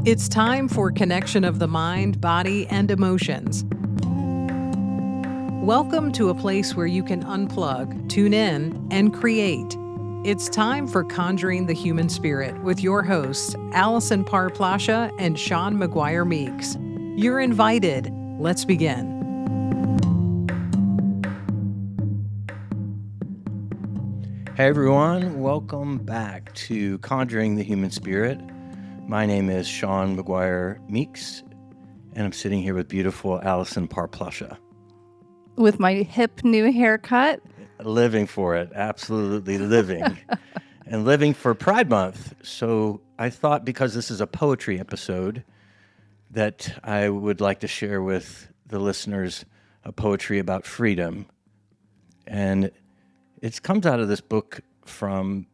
It's time for connection of the mind, body, and emotions. Welcome to a place where you can unplug, tune in, and create. It's time for Conjuring the Human Spirit with your hosts, Allison Parplasha and Shawn McGuire Meeks. You're invited. Let's begin. Hey everyone, welcome back to Conjuring the Human Spirit. My name is Shawn McGuire Meeks, and I'm sitting here with beautiful Allison Parplasha. With my hip new haircut. Living for it, absolutely living. And living for Pride Month. So I thought, because this is a poetry episode, that I would like to share with the listeners a poetry about freedom. And it comes out of this book from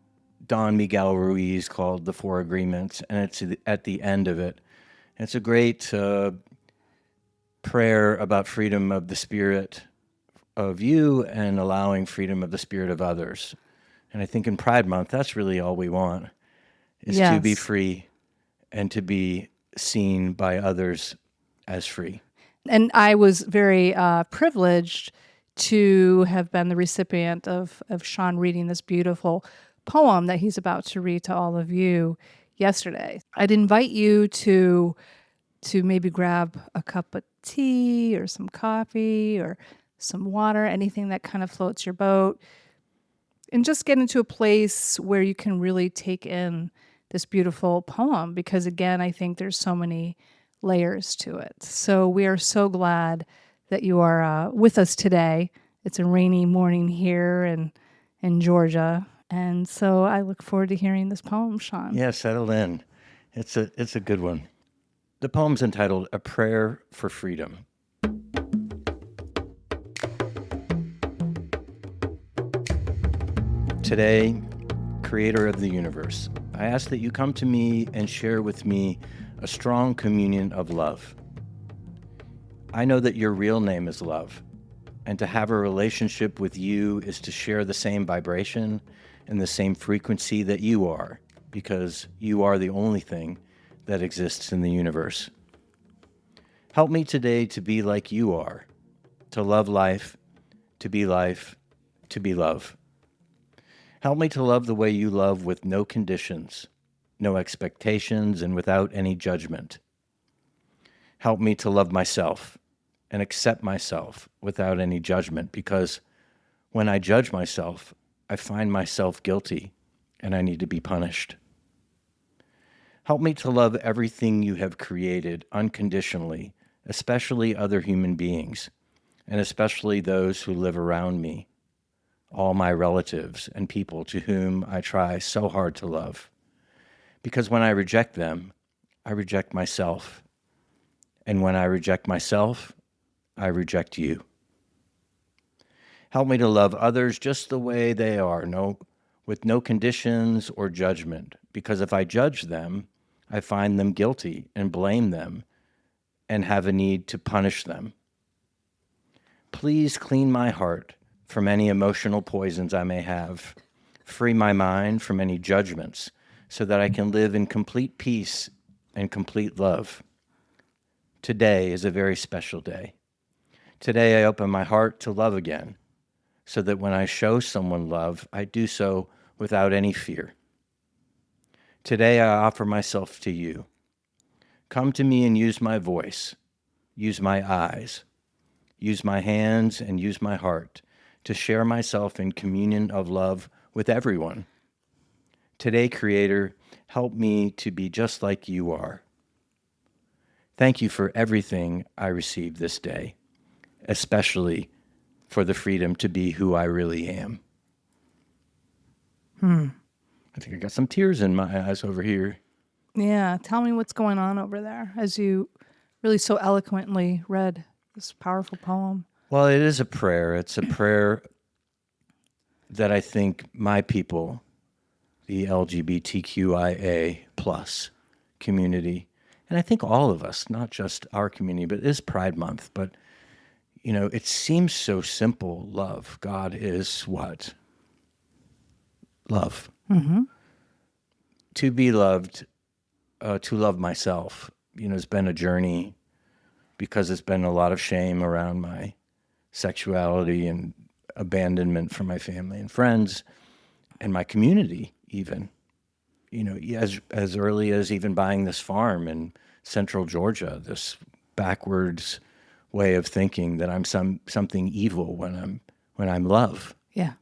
Don Miguel Ruiz called The Four Agreements, and it's at the end of it. And it's a great prayer about freedom of the spirit of you and allowing freedom of the spirit of others. And I think in Pride Month, that's really all we want, is to be free and to be seen by others as free. And I was very privileged to have been the recipient of Shawn reading this beautiful poem that he's about to read to all of you yesterday. I'd invite you to maybe grab a cup of tea or some coffee or some water, anything that kind of floats your boat, and just get into a place where you can really take in this beautiful poem, because again, I think there's so many layers to it. So we are so glad that you are with us today. It's a rainy morning here in Georgia, and so I look forward to hearing this poem, Shawn. Yeah, settle in. It's a good one. The poem's entitled A Prayer for Freedom. Today, Creator of the universe, I ask that you come to me and share with me a strong communion of love. I know that your real name is love, and to have a relationship with you is to share the same vibration and the same frequency that you are, because you are the only thing that exists in the universe. Help me today to be like you are, to love life, to be life, to be love. Help me to love the way you love, with no conditions, no expectations, and without any judgment. Help me to love myself and accept myself without any judgment, because when I judge myself, I find myself guilty and I need to be punished. Help me to love everything you have created unconditionally, especially other human beings, and especially those who live around me, all my relatives and people to whom I try so hard to love. Because when I reject them, I reject myself. And when I reject myself, I reject you. Help me to love others just the way they are, with no conditions or judgment, because if I judge them, I find them guilty and blame them and have a need to punish them. Please clean my heart from any emotional poisons I may have. Free my mind from any judgments so that I can live in complete peace and complete love. Today is a very special day. Today I open my heart to love again, so that when I show someone love, I do so without any fear. Today I offer myself to you. Come to me and use my voice, use my eyes, use my hands, and use my heart to share myself in communion of love with everyone. Today, Creator, help me to be just like you are. Thank you for everything I received this day, especially for the freedom to be who I really am. I think I got some tears in my eyes over here. Yeah, tell me what's going on over there as you really so eloquently read this powerful poem. Well, it is a prayer. It's a prayer that I think my people, the LGBTQIA plus community, and I think all of us, not just our community, but it is Pride Month. But, it seems so simple. Love. God is what? Love. Mm-hmm. To be loved to love myself. It's been a journey because it's been a lot of shame around my sexuality and abandonment from my family and friends and my community even. As early as even buying this farm in central Georgia, this backwards way of thinking that I'm something evil when I'm love. Yeah.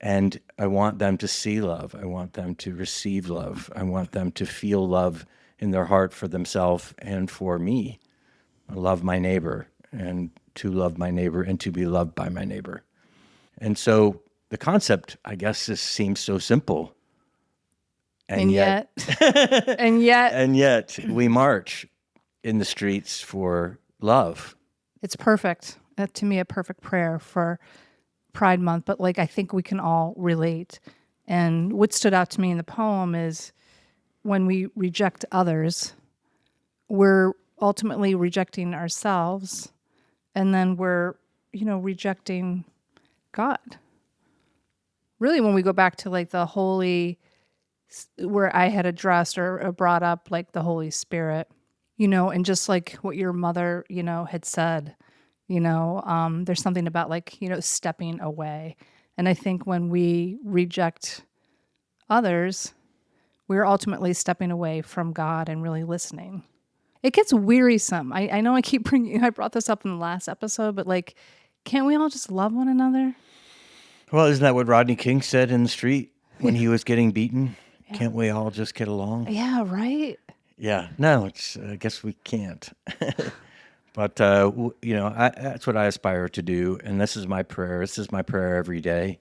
And I want them to see love. I want them to receive love. I want them to feel love in their heart for themselves and for me. I love my neighbor, and to love my neighbor and to be loved by my neighbor. And so the concept, I guess, seems so simple. And yet, and yet, and yet we march in the streets for love. it's perfect. To me, a perfect prayer for Pride Month. But like, I think we can all relate. And what stood out to me in the poem is when we reject others, we're ultimately rejecting ourselves. And then we're, rejecting God. Really, when we go back to like the holy, where I had addressed or brought up like the Holy Spirit, and just like what your mother, had said, there's something about like, stepping away. And I think when we reject others, we're ultimately stepping away from God and really listening. It gets wearisome. I know I brought this up in the last episode, but like, can't we all just love one another? Well, isn't that what Rodney King said in the street when he was getting beaten? Yeah. Can't we all just get along? Yeah, right? Yeah. No, I guess we can't. But, that's what I aspire to do. And this is my prayer. This is my prayer every day.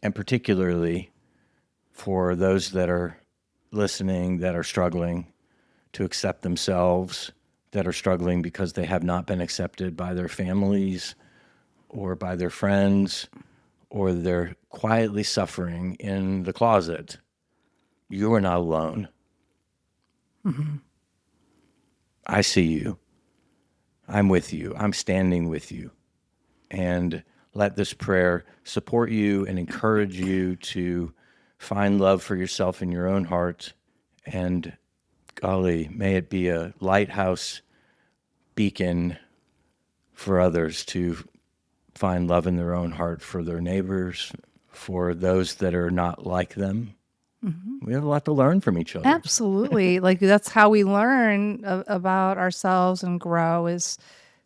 And particularly for those that are listening, that are struggling to accept themselves, that are struggling because they have not been accepted by their families or by their friends, or they're quietly suffering in the closet. You are not alone. Mm-hmm. I see you. I'm with you. I'm standing with you. And let this prayer support you and encourage you to find love for yourself in your own heart. And golly, may it be a lighthouse beacon for others to find love in their own heart for their neighbors, for those that are not like them. Mm-hmm. We have a lot to learn from each other. Absolutely. Like that's how we learn about ourselves and grow, is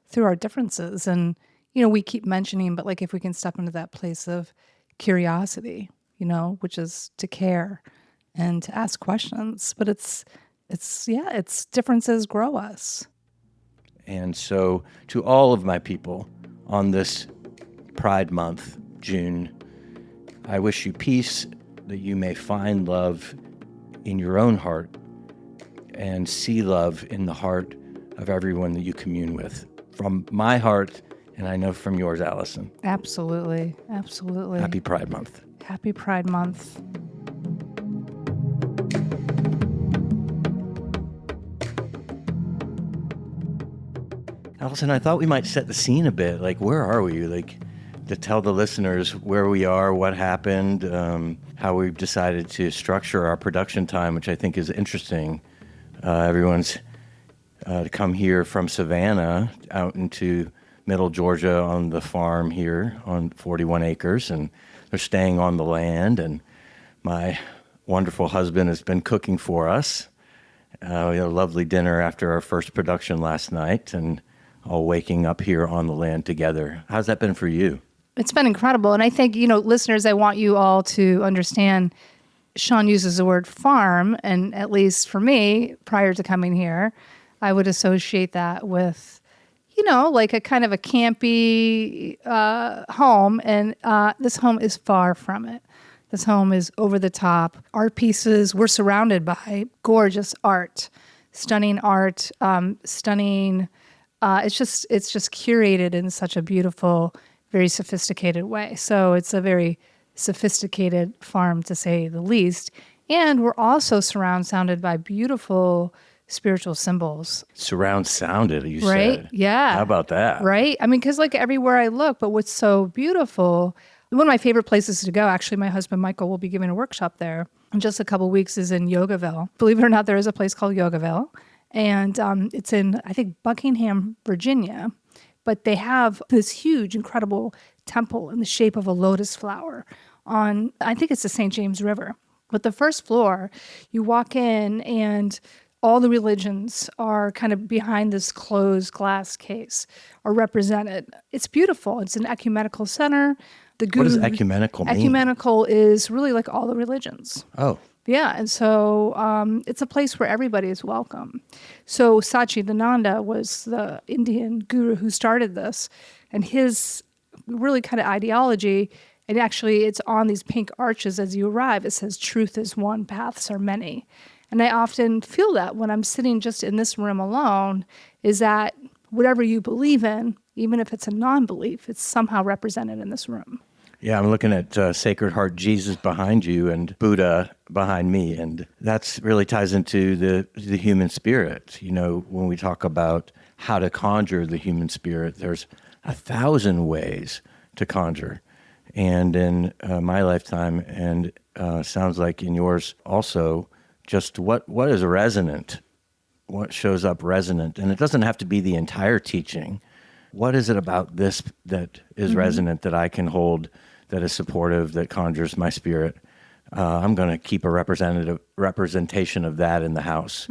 through our differences. And, we keep mentioning, but like if we can step into that place of curiosity, which is to care and to ask questions, but it's differences grow us. And so to all of my people on this Pride Month, June, I wish you peace, that you may find love in your own heart and see love in the heart of everyone that you commune with. From my heart, and I know from yours, Allison. Absolutely. Absolutely. Happy Pride Month. Happy Pride Month. Allison, I thought we might set the scene a bit. Like, where are we? Like, to tell the listeners where we are, what happened, how we've decided to structure our production time, which I think is interesting. Everyone's to come here from Savannah out into middle Georgia on the farm here on 41 acres, and they're staying on the land. And my wonderful husband has been cooking for us. We had a lovely dinner after our first production last night, and all waking up here on the land together. How's that been for you? It's been incredible. And I think, listeners, I want you all to understand Shawn uses the word farm. And at least for me, prior to coming here, I would associate that with, like a kind of a campy home. And this home is far from it. This home is over the top. Art pieces, we're surrounded by gorgeous art, stunning art, stunning. It's just curated in such a beautiful, very sophisticated way. So it's a very sophisticated farm, to say the least. And we're also sounded by beautiful spiritual symbols. Surround sounded, you right? said. Yeah. How about that? Right? I mean, because like everywhere I look, but what's so beautiful One of my favorite places to go, actually, my husband Michael will be giving a workshop there in just a couple weeks, is in Yogaville. Believe it or not, there is a place called Yogaville. And it's in, I think, Buckingham, Virginia. But they have this huge, incredible temple in the shape of a lotus flower on, I think it's the St. James River. But the first floor, you walk in and all the religions are kind of behind this closed glass case, are represented. It's beautiful. It's an ecumenical center. What does ecumenical mean? Ecumenical is really like all the religions. Oh. Yeah, and so it's a place where everybody is welcome. So Satchidananda was the Indian guru who started this, and his really kind of ideology, and actually it's on these pink arches as you arrive, it says, truth is one, paths are many. And I often feel that when I'm sitting just in this room alone, is that whatever you believe in, even if it's a non-belief, it's somehow represented in this room. Yeah, I'm looking at Sacred Heart Jesus behind you and Buddha behind me, and that's really ties into the human spirit. You know, when we talk about how to conjure the human spirit, there's 1,000 ways to conjure. And in my lifetime, and sounds like in yours also, just what is resonant, what shows up resonant. And it doesn't have to be the entire teaching. What is it about this that is resonant that I can hold, that is supportive, that conjures my spirit? I'm going to keep a representation of that in the house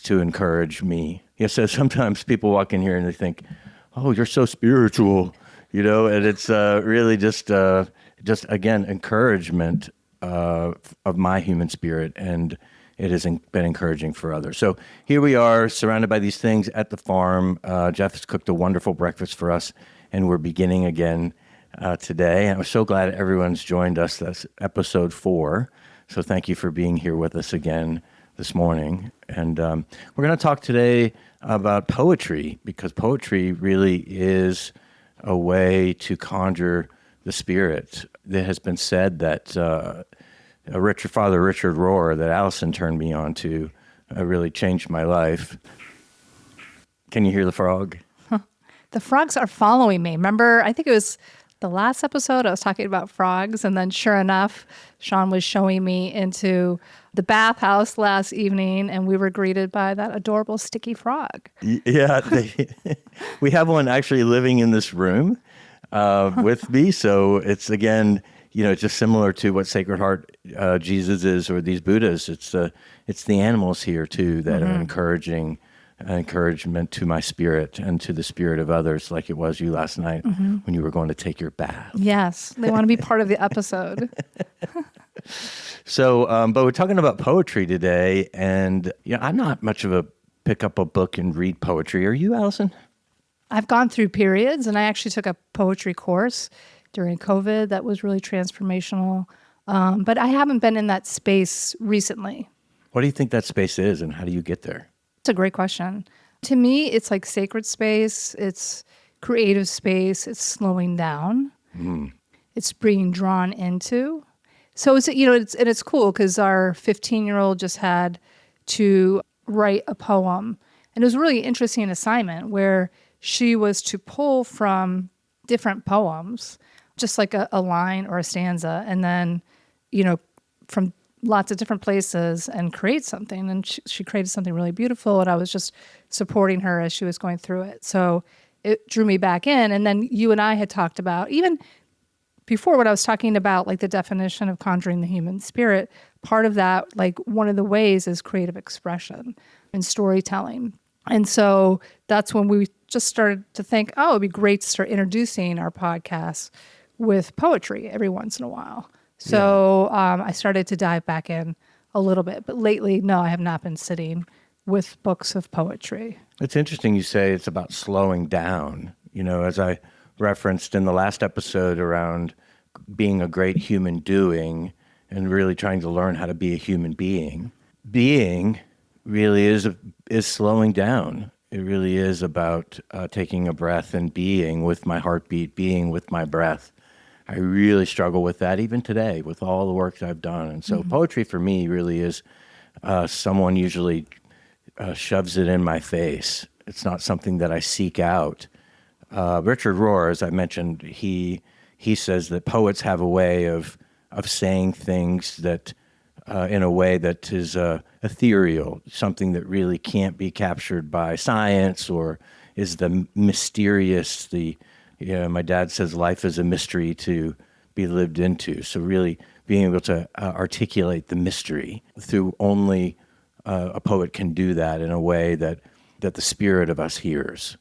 to encourage me. So sometimes people walk in here and they think, oh, you're so spiritual, you know, and it's really just again, encouragement of my human spirit, and it has been encouraging for others. So here we are, surrounded by these things at the farm. Jeff has cooked a wonderful breakfast for us, and we're beginning again today. And I'm so glad everyone's joined us. That's episode 4. So thank you for being here with us again this morning. And we're going to talk today about poetry, because poetry really is a way to conjure the spirit. It has been said that Father Richard Rohr, that Allison turned me on to, really changed my life. Can you hear the frog? The frogs are following me. Remember, I think it was the last episode I was talking about frogs, and then sure enough, Shawn was showing me into the bathhouse last evening, and we were greeted by that adorable sticky frog. Yeah, we have one actually living in this room with me, so it's, again, you know, it's just similar to what Sacred Heart Jesus is, or these Buddhas. It's the animals here too that are encouragement to my spirit and to the spirit of others, like it was you last night when you were going to take your bath. Yes, they want to be part of the episode. So, but we're talking about poetry today, and I'm not much of a pick up a book and read poetry. Are you, Allison? I've gone through periods, and I actually took a poetry course during COVID that was really transformational. But I haven't been in that space recently. What do you think that space is, and how do you get there? It's a great question. To me, it's like sacred space. It's creative space. It's slowing down. It's being drawn into. So it's cool because our 15-year-old just had to write a poem, and it was a really interesting assignment where she was to pull from different poems, just like a line or a stanza, and then, from lots of different places and create something. And she created something really beautiful, and I was just supporting her as she was going through it. So it drew me back in. And then you and I had talked about, even before, what I was talking about, like the definition of conjuring the human spirit, part of that, like one of the ways, is creative expression and storytelling. And so that's when we just started to think, oh, it'd be great to start introducing our podcast with poetry every once in a while. So I started to dive back in a little bit. But lately, no, I have not been sitting with books of poetry. It's interesting you say it's about slowing down. As I referenced in the last episode around being a great human doing and really trying to learn how to be a human being. Being really is slowing down. It really is about taking a breath and being with my heartbeat, being with my breath. I really struggle with that even today with all the work that I've done. And so poetry for me really is someone usually shoves it in my face. It's not something that I seek out. Richard Rohr, as I mentioned, he he says that poets have a way of saying things that in a way that is ethereal, something that really can't be captured by science, or is the mysterious. My dad says life is a mystery to be lived into. So really being able to articulate the mystery through only a poet can do that in a way that the spirit of us hears.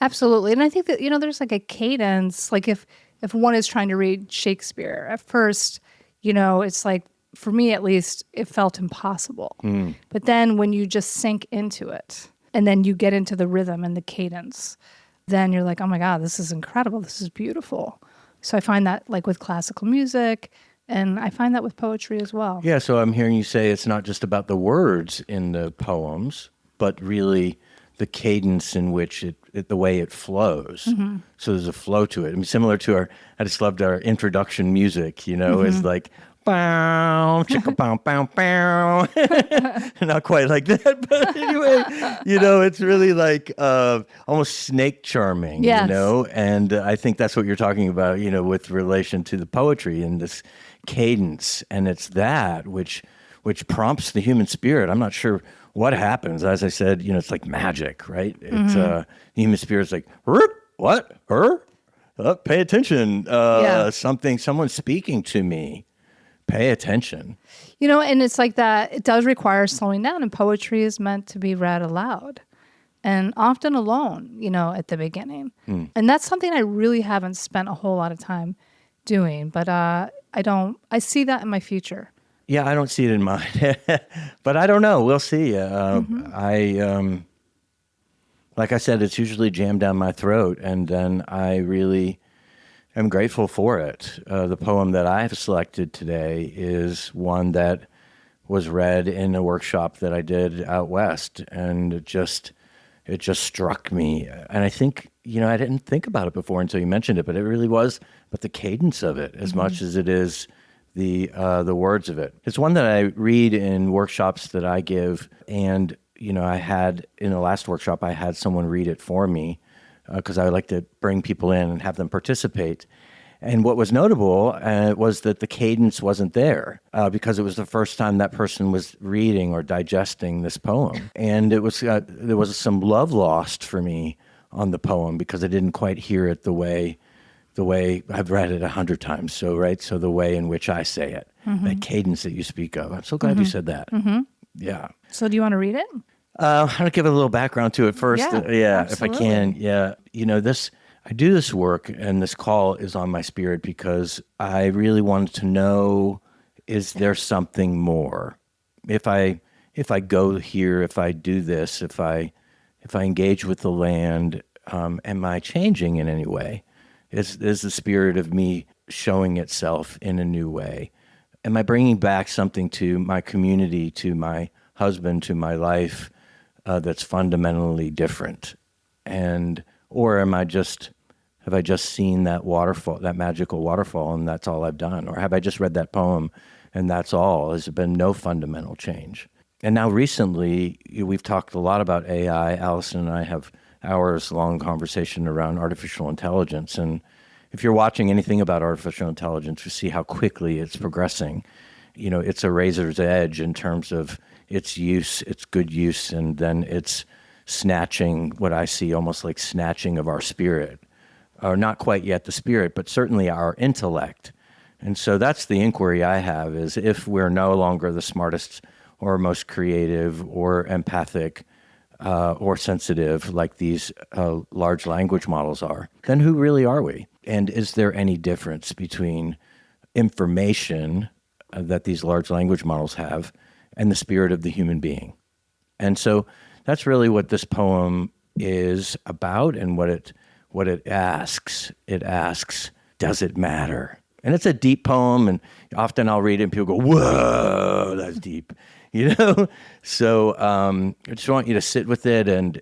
Absolutely. And I think that, there's like a cadence, like if one is trying to read Shakespeare at first, it's like, for me at least, it felt impossible. But then when you just sink into it and then you get into the rhythm and the cadence, then you're like, oh my God, this is incredible. This is beautiful. So I find that like with classical music, and I find that with poetry as well. Yeah, so I'm hearing you say it's not just about the words in the poems, but really the cadence in which the way it flows. Mm-hmm. So there's a flow to it. I mean, similar to I just loved our introduction music, is like, bow, chicka bow, bow, bow. Not quite like that, but anyway, it's really like almost snake charming, yes. And I think that's what you're talking about, with relation to the poetry and this cadence. And it's that which prompts the human spirit. I'm not sure what happens. As I said, it's like magic, right? It's the human spirit's like, what? Pay attention. Someone's speaking to me. Pay attention. And it's like that. It does require slowing down, and poetry is meant to be read aloud and often alone, at the beginning. And that's something I really haven't spent a whole lot of time doing, but I see that in my future. Yeah, I don't see it in mine, but I don't know. We'll see. Like I said, it's usually jammed down my throat, and then I really am grateful for it. The poem that I have selected today is one that was read in a workshop that I did out west, and it just struck me. And I think, I didn't think about it before until you mentioned it, but it really was, but the cadence of it as much as it is the words of it. It's one that I read in workshops that I give, and I had in the last workshop I had someone read it for me because I would like to bring people in and have them participate. And what was notable was that the cadence wasn't there because it was the first time that person was reading or digesting this poem, and there was some love lost for me on the poem because I didn't quite hear it the way I've read it 100 times. So, right. So the way in which I say it, that cadence that you speak of. I'm so glad you said that. Yeah. So do you want to read it? I'm going to give a little background to it first. If I can. Yeah. I do this work, and this call is on my spirit because I really wanted to know, is there something more? If I go here, if I do this, if I engage with the land, am I changing in any way? Is the spirit of me showing itself in a new way? Am I bringing back something to my community, to my husband, to my life that's fundamentally different? Or have I just seen that waterfall, that magical waterfall, and that's all I've done? Or have I just read that poem and that's all? Has there been no fundamental change? And now recently, we've talked a lot about AI. Allison and I have hours-long conversation around artificial intelligence. And if you're watching anything about artificial intelligence, you see how quickly it's progressing. It's a razor's edge in terms of its use, its good use, and then it's snatching, what I see almost like snatching of our spirit. Or not quite yet the spirit, but certainly our intellect. And so that's the inquiry I have, is if we're no longer the smartest or most creative or empathic or sensitive like these large language models are, then who really are we? And is there any difference between information that these large language models have and the spirit of the human being? And so that's really what this poem is about, and what it asks. It asks, does it matter? And it's a deep poem, and often I'll read it and people go, whoa, that's deep. So I just want you to sit with it, and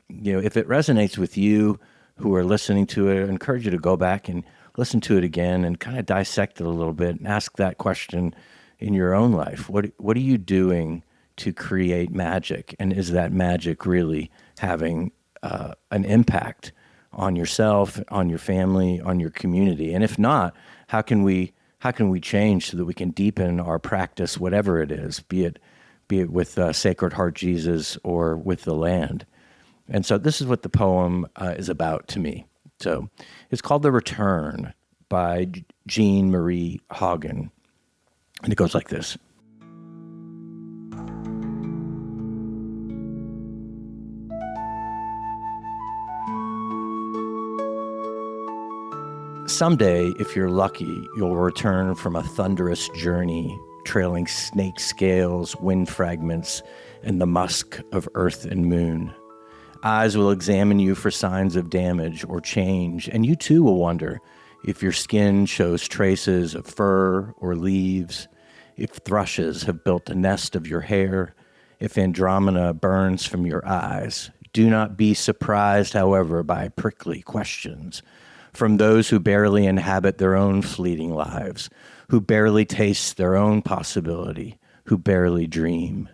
if it resonates with you who are listening to it, I encourage you to go back and listen to it again and kind of dissect it a little bit and ask that question in your own life. What are you doing to create magic? And is that magic really having an impact on yourself, on your family, on your community? And if not, how can we change so that we can deepen our practice, whatever it is, be it with Sacred Heart Jesus or with the land? And so this is what the poem is about to me. So it's called The Return by Jean Marie Hagen. And it goes like this. Someday, if you're lucky, you'll return from a thunderous journey, trailing snake scales, wind fragments, and the musk of earth and moon. Eyes will examine you for signs of damage or change, and you too will wonder if your skin shows traces of fur or leaves, if thrushes have built a nest of your hair, if Andromeda burns from your eyes. Do not be surprised, however, by prickly questions from those who barely inhabit their own fleeting lives, who barely taste their own possibility, who barely dream.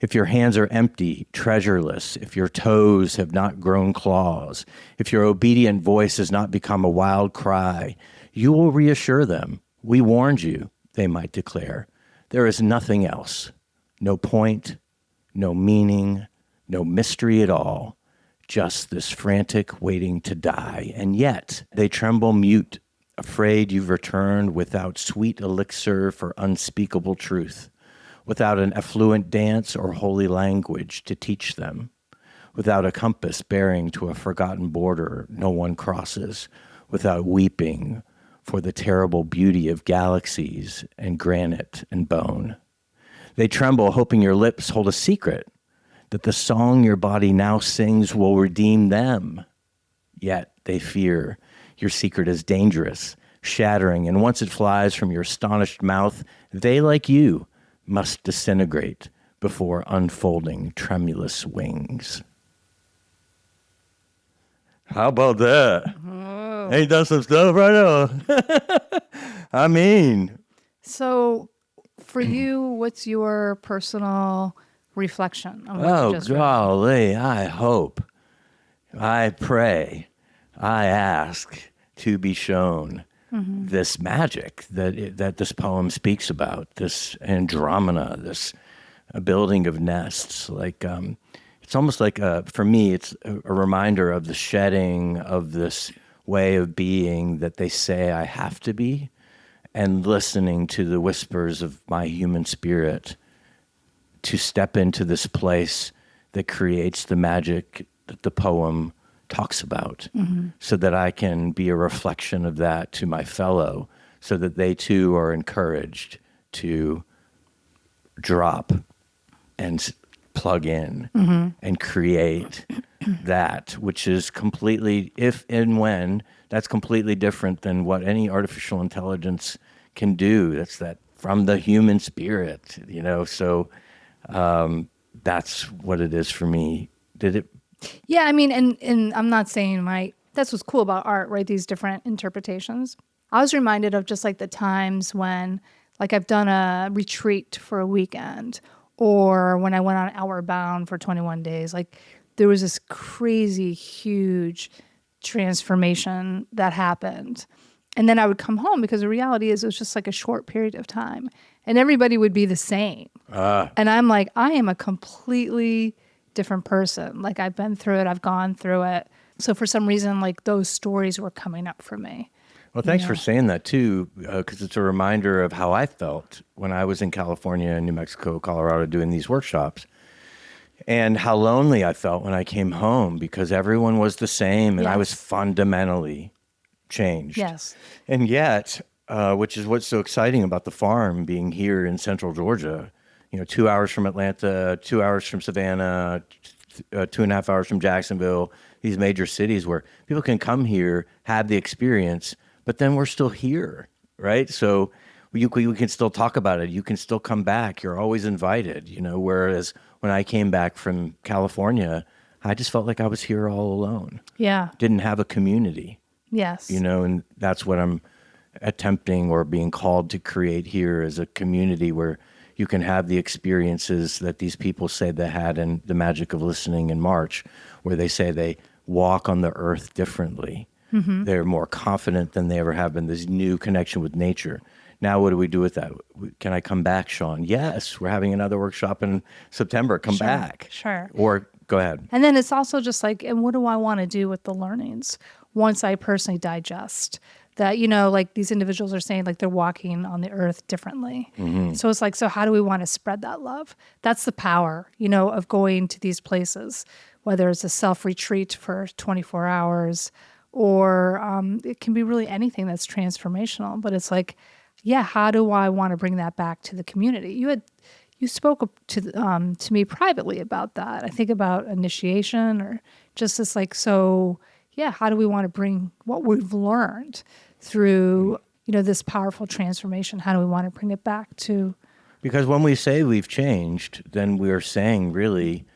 If your hands are empty, treasureless, if your toes have not grown claws, if your obedient voice has not become a wild cry, you will reassure them. We warned you, they might declare. There is nothing else. No point, no meaning, no mystery at all. Just this frantic waiting to die. And yet they tremble mute, afraid you've returned without sweet elixir for unspeakable truth, without an affluent dance or holy language to teach them, without a compass bearing to a forgotten border no one crosses, without weeping for the terrible beauty of galaxies and granite and bone. They tremble, hoping your lips hold a secret, that the song your body now sings will redeem them. Yet they fear your secret is dangerous, shattering, and once it flies from your astonished mouth, they, like you, must disintegrate before unfolding tremulous wings. How about that? Oh. Ain't that some stuff right now? I mean. So for you, what's your personal reflection on what you Oh, just read? golly, I hope, I pray, I ask to be shown this magic that this poem speaks about, this Andromeda, this building of nests. Like, it's almost like, for me, it's a reminder of the shedding of this way of being that they say I have to be, and listening to the whispers of my human spirit to step into this place that creates the magic that the poem talks about, so that I can be a reflection of that to my fellow, so that they too are encouraged to drop and plug in and create that, which is completely, if and when, that's completely different than what any artificial intelligence can do. That's that from the human spirit, so that's what it is for me. Did it? Yeah, I mean, and I'm not saying that's what's cool about art, right? These different interpretations. I was reminded of just like the times when, like, I've done a retreat for a weekend, or when I went on Outward Bound for 21 days. Like, there was this crazy, huge transformation that happened. And then I would come home, because the reality is it was just like a short period of time, and everybody would be the same. And I'm like, I am a completely different person. Like, I've been through it. I've gone through it. So for some reason, like, those stories were coming up for me. Well, thanks for saying that too, because it's a reminder of how I felt when I was in California, New Mexico, Colorado, doing these workshops, and how lonely I felt when I came home, because everyone was the same, and I was fundamentally changed. Yes. And yet, which is what's so exciting about the farm being here in central Georgia, 2 hours from Atlanta, 2 hours from Savannah, 2.5 hours from Jacksonville, these major cities where people can come here, have the experience, but then we're still here, right? So we can still talk about it. You can still come back. You're always invited, whereas when I came back from California, I just felt like I was here all alone. Yeah. Didn't have a community. Yes. And that's what I'm attempting or being called to create here, is a community where you can have the experiences that these people say they had in the magic of listening in March, where they say they walk on the earth differently. They're more confident than they ever have been. This new connection with nature. Now, what do we do with that? Can I come back, Shawn? Yes, we're having another workshop in September. Come back. Sure. Or go ahead. And then it's also just like, and what do I want to do with the learnings once I personally digest that, like these individuals are saying, like they're walking on the earth differently. So it's like, so how do we want to spread that love? That's the power, of going to these places, whether it's a self-retreat for 24 hours or it can be really anything that's transformational. But it's like, yeah, how do I want to bring that back to the community? You spoke to me privately about that. I think about initiation or just this like, so yeah, how do we want to bring what we've learned through, this powerful transformation? How do we want to bring it back to? Because when we say we've changed, then we are saying really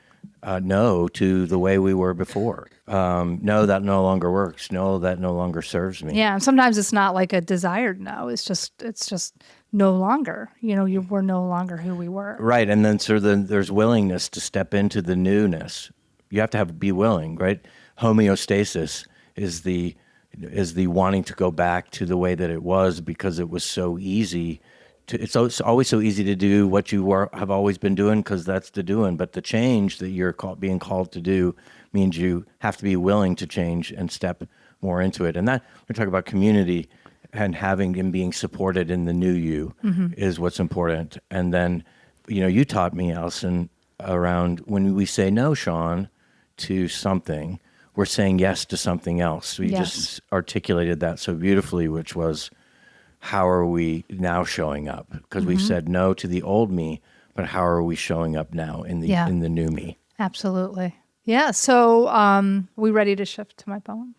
no to the way we were before. No, that no longer works. No, that no longer serves me. Yeah, and sometimes it's not like a desired no. It's just no longer. We're no longer who we were. Right, and then there's willingness to step into the newness. You have to be willing, right? Homeostasis is the wanting to go back to the way that it was because it was so easy. It's always so easy to do what you have always been doing because that's the doing. But the change that you're being called to do means you have to be willing to change and step more into it. And that we're talking about community and having and being supported in the new you is what's important. And then, you taught me, Allison, around when we say no, Shawn, to something, we're saying yes to something else. We just articulated that so beautifully, which was, how are we now showing up? Because we've said no to the old me, but how are we showing up now in the new me? Absolutely. Yeah. So we ready to shift to my poem?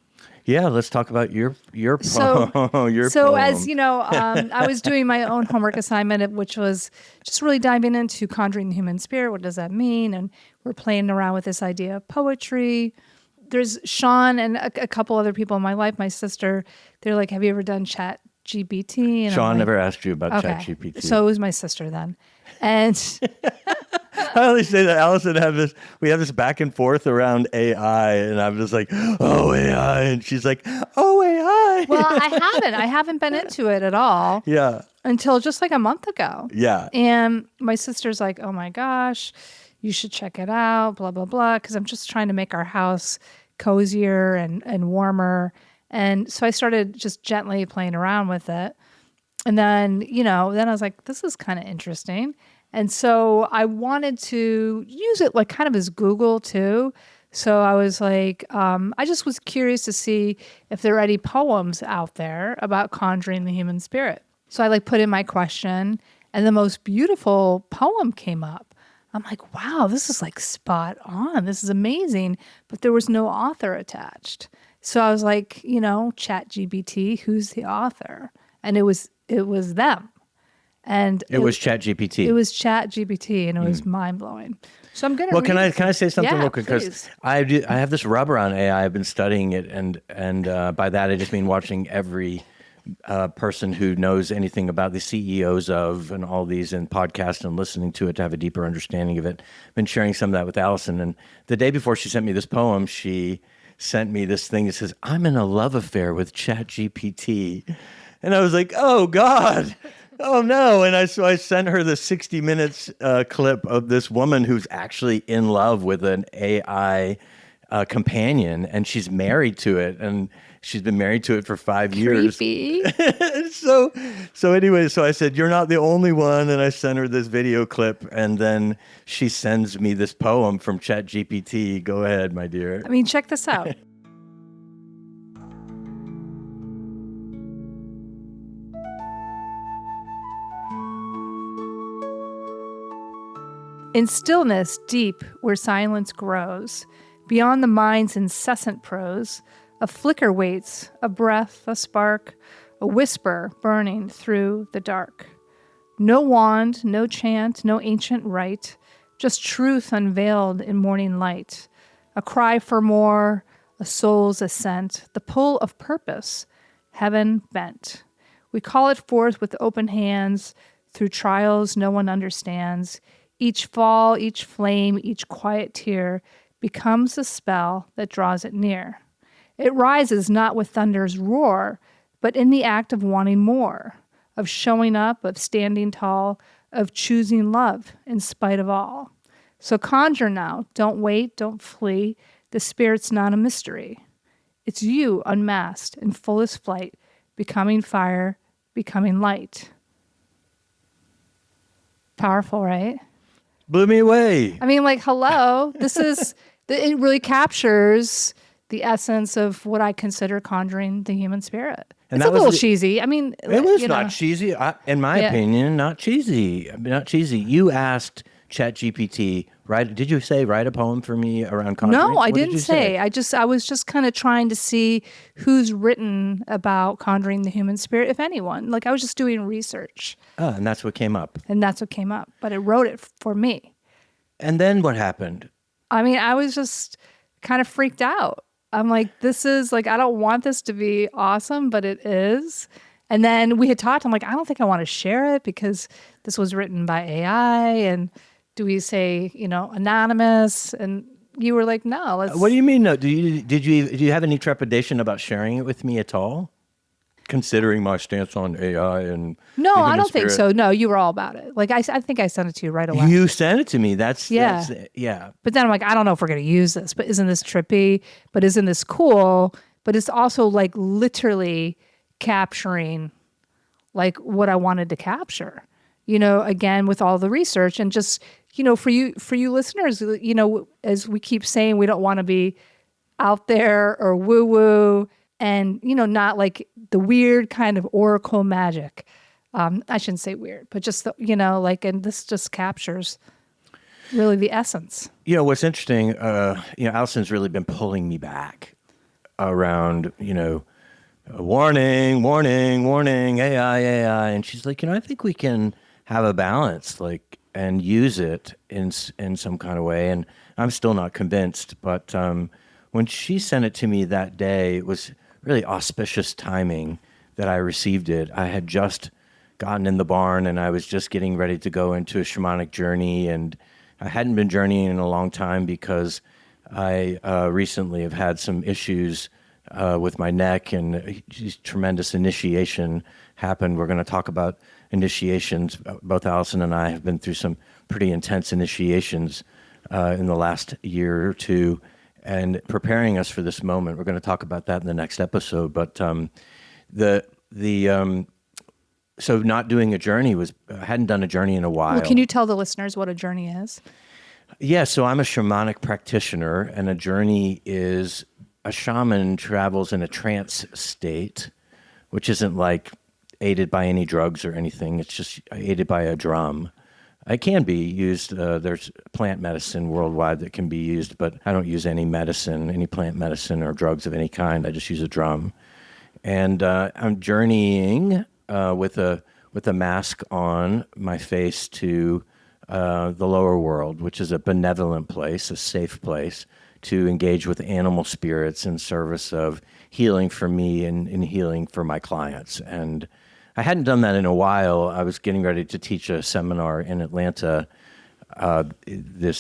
Yeah, let's talk about your poem. So poem. As I was doing my own homework assignment, which was just really diving into conjuring the human spirit. What does that mean? And we're playing around with this idea of poetry. There's Shawn and a couple other people in my life. My sister, they're like, have you ever done ChatGPT? And Shawn never asked you about ChatGPT. So it was my sister then. And I always say that Allison we have this back and forth around AI, and I'm just like, oh, AI. And she's like, oh, AI. Well, I haven't been into it at all. Yeah. Until just like a month ago. Yeah. And my sister's like, oh my gosh, you should check it out, blah, blah, blah. Because I'm just trying to make our house cozier and warmer. And so I started just gently playing around with it. And then, then I was like, this is kind of interesting. And so I wanted to use it like kind of as Google too. So I was like, I just was curious to see if there are any poems out there about conjuring the human spirit. So I put in my question and the most beautiful poem came up. I'm like, wow, this is spot on. This is amazing. But there was no author attached. So I was like, ChatGPT, who's the author? And it was them. And it was ChatGPT. It was ChatGPT, and it was mind blowing. So I'm gonna. Well, can I say something real quick? Because I have this rub around AI. I've been studying it, and by that I just mean watching every person who knows anything about the CEOs of and all these and podcasts and listening to it to have a deeper understanding of it. I've been sharing some of that with Allison, and the day before she sent me this poem, she sent me this thing that says, "I'm in a love affair with ChatGPT," and I was like, "Oh God." Oh no! And so I sent her the 60 minutes clip of this woman who's actually in love with an AI companion, and she's married to it, and she's been married to it for 5 years. Creepy. so anyway, so I said, "You're not the only one," and I sent her this video clip, and then she sends me this poem from ChatGPT. Go ahead, my dear. I mean, check this out. In stillness deep where silence grows, beyond the mind's incessant prose, a flicker waits, a breath, a spark, a whisper burning through the dark. No wand, no chant, no ancient rite, just truth unveiled in morning light. A cry for more, a soul's ascent, the pull of purpose, heaven bent. We call it forth with open hands, through trials no one understands. Each fall, each flame, each quiet tear becomes a spell that draws it near. It rises not with thunder's roar, but in the act of wanting more, of showing up, of standing tall, of choosing love in spite of all. So conjure now. Don't wait, don't flee. The spirit's not a mystery. It's you unmasked in fullest flight, becoming fire, becoming light. Powerful, right? Blew me away. I mean, like, hello, it really captures the essence of what I consider conjuring the human spirit. And it's a little cheesy. I mean, it was not cheesy. In my opinion, not cheesy. Not cheesy. You asked ChatGPT, did you say write a poem for me around conjuring? No, I didn't say. I was just kind of trying to see who's written about conjuring the human spirit, if anyone. Like, I was just doing research. Oh, and that's what came up. But it wrote it for me. And then what happened? I mean, I was just kind of freaked out. I'm like, this is like, I don't want this to be awesome, but it is. And then we had talked. I'm like, I don't think I want to share it because this was written by AI. And do we say, anonymous? And you were like, no. Let's. What do you mean? No. Do you have any trepidation about sharing it with me at all? Considering my stance on AI and no, I don't think so. No, you were all about it. Like I think I sent it to you right away. You sent it to me. That's yeah. But then I'm like, I don't know if we're going to use this. But isn't this trippy? But isn't this cool? But it's also like literally capturing like what I wanted to capture. Again with all the research and just for you listeners, as we keep saying, we don't want to be out there or woo woo. And, not like the weird kind of oracle magic. I shouldn't say weird, but just, and this just captures really the essence. What's interesting, Allison's really been pulling me back around, warning, AI. And she's like, I think we can have a balance, and use it in some kind of way. And I'm still not convinced, but when she sent it to me that day, it was really auspicious timing that I received it. I had just gotten in the barn and I was just getting ready to go into a shamanic journey, and I hadn't been journeying in a long time because I recently have had some issues with my neck, and a tremendous initiation happened. We're going to talk about initiations. Both Allison and I have been through some pretty intense initiations in the last year or two, and preparing us for this moment. We're going to talk about that in the next episode. But so not doing a journey I hadn't done a journey in a while. Well, can you tell the listeners what a journey is? Yeah, so I'm a shamanic practitioner, and a journey is a shaman travels in a trance state, which isn't like aided by any drugs or anything. It's just aided by a drum. It can be used. There's plant medicine worldwide that can be used, but I don't use any plant medicine or drugs of any kind. I just use a drum. And I'm journeying with a mask on my face to the lower world, which is a benevolent place, a safe place to engage with animal spirits in service of healing for me and healing for my clients. And I hadn't done that in a while. I was getting ready to teach a seminar in Atlanta this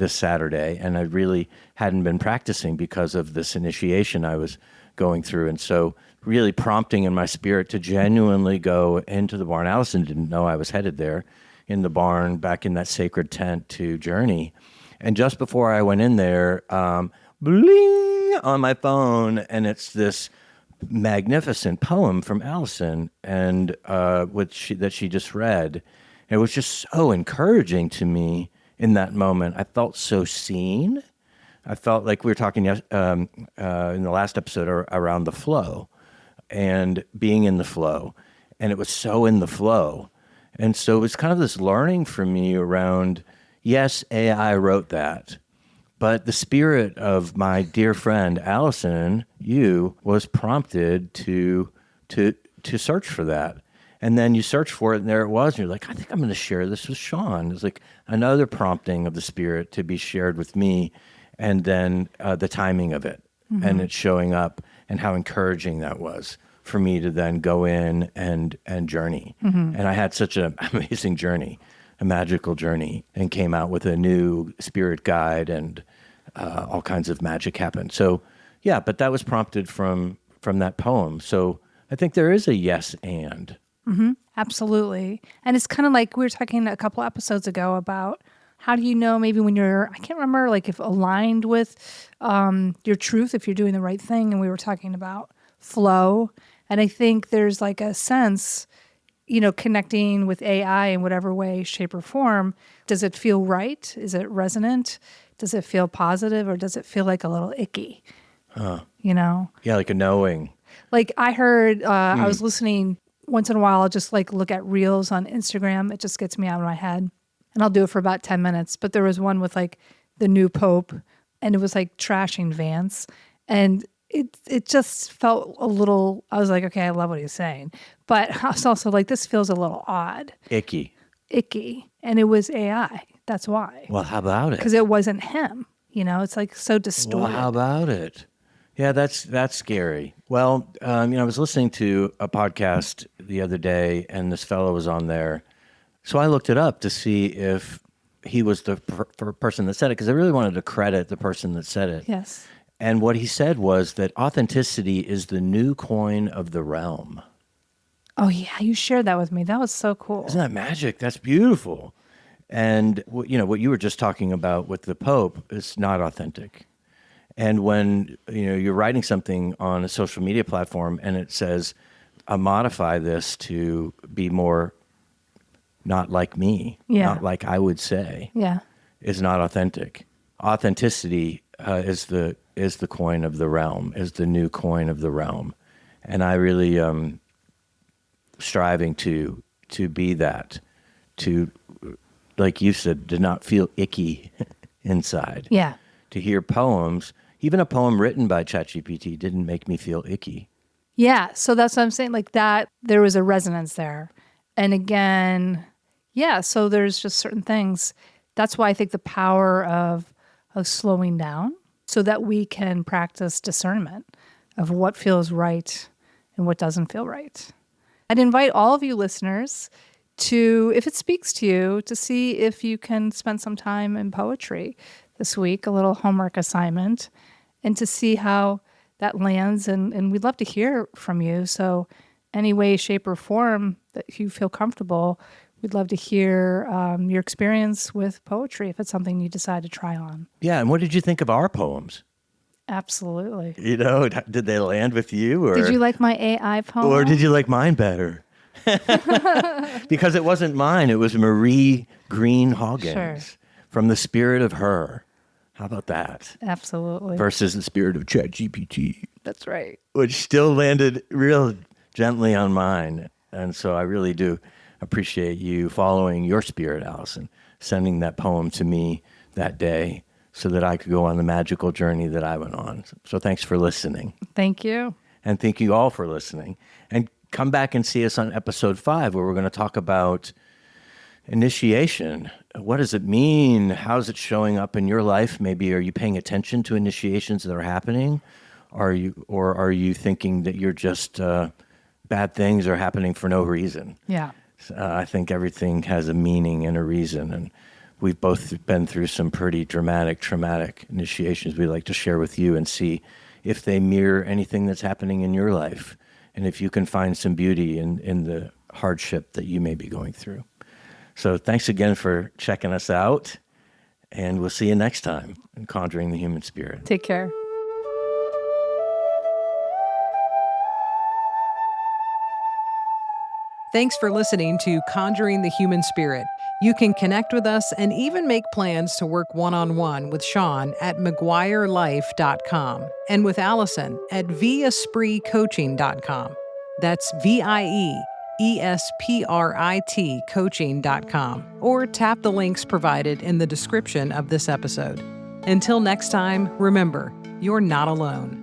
Saturday, and I really hadn't been practicing because of this initiation I was going through. And so really prompting in my spirit to genuinely go into the barn. Allison didn't know I was headed there, in the barn, back in that sacred tent to journey. And just before I went in there, bling on my phone, and it's this magnificent poem from Allison, and that she just read. It was just so encouraging to me in that moment. I felt so seen. I felt like we were talking in the last episode around the flow and being in the flow, and it was so in the flow. And so it was kind of this learning for me around, yes, AI wrote that, but the spirit of my dear friend Allison, was prompted to search for that. And then you search for it, and there it was. And you're like, I think I'm going to share this with Shawn. It's like another prompting of the spirit to be shared with me, and then the timing of it, and it showing up, and how encouraging that was for me to then go in and journey. And I had such an amazing journey, a magical journey, and came out with a new spirit guide and all kinds of magic happen. So, yeah, but that was prompted from that poem. So I think there is a yes and. Absolutely. And it's kind of like we were talking a couple episodes ago about how do you know maybe when you're, I can't remember, like if aligned with your truth, if you're doing the right thing. And we were talking about flow. And I think there's like a sense, connecting with AI in whatever way, shape, or form. Does it feel right? Is it resonant? Does it feel positive, or does it feel like a little icky? Yeah, like a knowing. Like I heard, I was listening once in a while, I'll just like look at reels on Instagram. It just gets me out of my head. And I'll do it for about 10 minutes. But there was one with like the new Pope, and it was like trashing Vance. And it just felt a little, I was like, okay, I love what he's saying. But I was also like, this feels a little odd. Icky. And it was AI. That's why. Well, how about it? Because it wasn't him. It's like so distorted. Well, how about it? Yeah, that's scary. Well, I was listening to a podcast the other day, and this fellow was on there. So I looked it up to see if he was the person that said it, because I really wanted to credit the person that said it. Yes. And what he said was that authenticity is the new coin of the realm. Oh, yeah. You shared that with me. That was so cool. Isn't that magic? That's beautiful. And, what you were just talking about with the Pope is not authentic. And when, you're writing something on a social media platform and it says, modify this to be more not like me, not like I would say, is not authentic. Authenticity is the coin of the realm, is the new coin of the realm. And I really striving to be that, to, like you said, to not feel icky inside. Yeah. To hear poems, even a poem written by ChatGPT didn't make me feel icky. Yeah. So that's what I'm saying. Like that, there was a resonance there. And again, so there's just certain things. That's why I think the power of slowing down so that we can practice discernment of what feels right and what doesn't feel right. I'd invite all of you listeners to, if it speaks to you, to see if you can spend some time in poetry this week, a little homework assignment, and to see how that lands. And we'd love to hear from you. So any way, shape, or form that you feel comfortable, we'd love to hear your experience with poetry if it's something you decide to try on. Yeah, and what did you think of our poems? Absolutely. Did they land with you? Or did you like my AI poem? Or did you like mine better? Because it wasn't mine. It was Marie Green Hoggins from The Spirit of Her. How about that? Absolutely. Versus The Spirit of ChatGPT. That's right. Which still landed real gently on mine. And so I really do appreciate you following your spirit, Allison, sending that poem to me that day so that I could go on the magical journey that I went on. So thanks for listening. Thank you. And thank you all for listening. And come back and see us on episode 5, where we're going to talk about initiation. What does it mean? How's it showing up in your life? Maybe are you paying attention to initiations that are happening? Are you thinking that you're just bad things are happening for no reason? Yeah. I think everything has a meaning and a reason, and we've both been through some pretty dramatic, traumatic initiations we'd like to share with you and see if they mirror anything that's happening in your life, and if you can find some beauty in the hardship that you may be going through. So thanks again for checking us out, and we'll see you next time in Conjuring the Human Spirit. Take care. Thanks for listening to Conjuring the Human Spirit. You can connect with us and even make plans to work one-on-one with Shawn at McGuireLife.com and with Allison at viespritcoaching.com. That's VIEESPRIT coaching.com, or tap the links provided in the description of this episode. Until next time, remember, you're not alone.